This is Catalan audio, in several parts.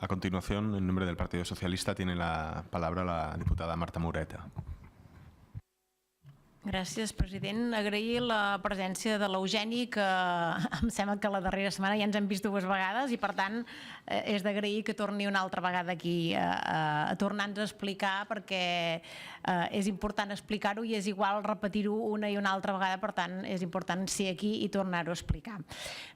A continuación, en nombre del Partido Socialista, tiene la palabra la diputada Marta Moreta. Gràcies, president. Agrair la presència de l'Eugeni, que em sembla que la darrera setmana ja ens hem vist dues vegades i, per tant, és d'agrair que torni una altra vegada aquí a tornar-nos a explicar, perquè és important explicar-ho i és igual repetir-ho una i una altra vegada, per tant, és important ser aquí i tornar-ho a explicar.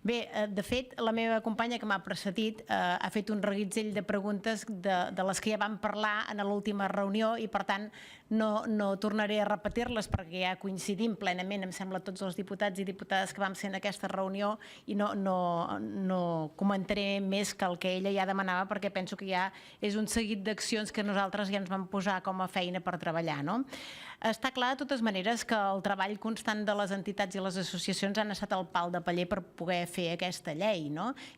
Bé, de fet, la meva companya que m'ha precedit ha fet un reguitzell de preguntes de les que ja vam parlar en l'última reunió i, per tant, no tornaré a repetir-les perquè ja coincidim plenament, em sembla, tots els diputats i diputades que vam ser en aquesta reunió, i no comentaré més que el que ella ja demanava, perquè penso que ja és un seguit d'accions que nosaltres ja ens vam posar com a feina per treballar. Està clar, de totes maneres, que el treball constant de les entitats i les associacions han estat el pal de paller per poder fer aquesta llei,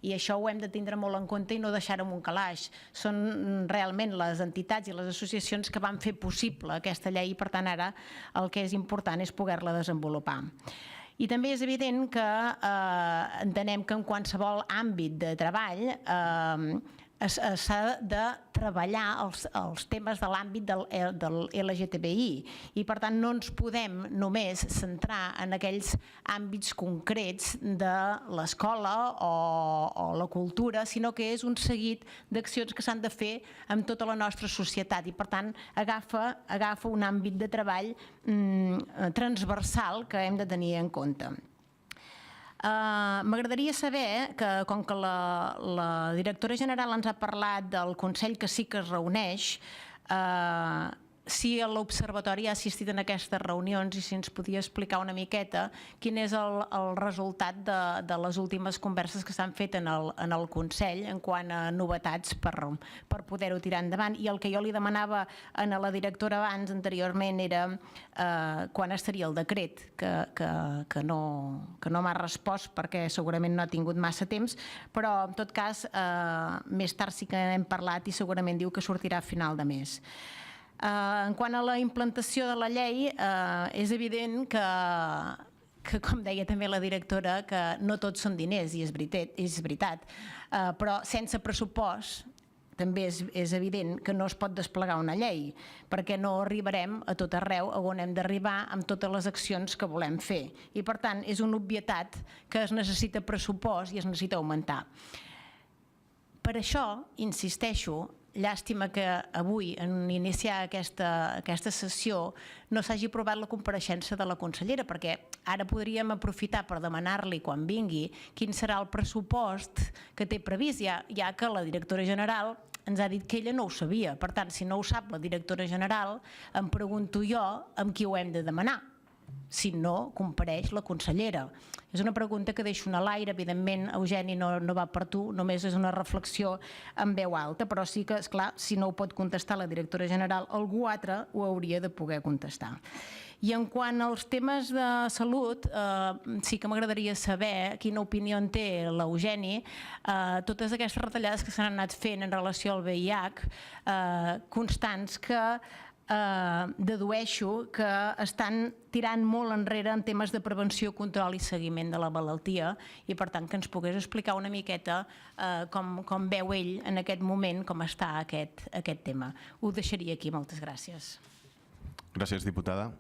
i això ho hem de tindre molt en compte i no deixar-ho en un calaix. Són realment les entitats i les associacions que van fer possible aquesta llei i, per tant, ara el que és important és poder-la desenvolupar. I també és evident que entenem que en qualsevol àmbit de treball s'ha de treballar els temes de l'àmbit del LGTBI i, per tant, no ens podem només centrar en aquells àmbits concrets de l'escola o la cultura, sinó que és un seguit d'accions que s'han de fer amb tota la nostra societat i, per tant, agafa un àmbit de treball transversal que hem de tenir en compte. M'agradaria saber que, com que la directora general ens ha parlat del Consell que sí que es reuneix, si l'Observatori ha assistit en aquestes reunions i si ens podia explicar una miqueta quin és el resultat de les últimes converses que s'han fet en el Consell en quant a novetats per poder-ho tirar endavant. I el que jo li demanava a la directora abans, anteriorment, era quan estaria el decret, que no m'ha respost perquè segurament no ha tingut massa temps, però en tot cas més tard sí que hem parlat i segurament diu que sortirà a final de mes. En quant a la implantació de la llei, és evident que, com deia també la directora, que no tots són diners, i és veritat, però sense pressupost també és evident que no es pot desplegar una llei, perquè no arribarem a tot arreu on hem d'arribar amb totes les accions que volem fer. I, per tant, és una obvietat que es necessita pressupost i es necessita augmentar. Per això, insisteixo, llàstima que avui, en iniciar aquesta sessió, no s'hagi aprovat la compareixença de la consellera, perquè ara podríem aprofitar per demanar-li, quan vingui, quin serà el pressupost que té previst, ja que la directora general ens ha dit que ella no ho sabia. Per tant, si no ho sap la directora general, em pregunto jo amb qui ho hem de demanar, si no compareix la consellera. És una pregunta que deixo a l'aire, evidentment, Eugeni, no va per tu, només és una reflexió en veu alta, però sí que, esclar, si no ho pot contestar la directora general, algú altre ho hauria de poder contestar. I en quant als temes de salut, sí que m'agradaria saber quina opinió en té l'Eugeni, totes aquestes retallades que s'han anat fent en relació al VIH, constants que dedueixo que estan tirant molt enrere en temes de prevenció, control i seguiment de la malaltia i, per tant, que ens pogués explicar una miqueta com veu ell en aquest moment, com està aquest tema. Ho deixaria aquí. Moltes gràcies. Gràcies, diputada.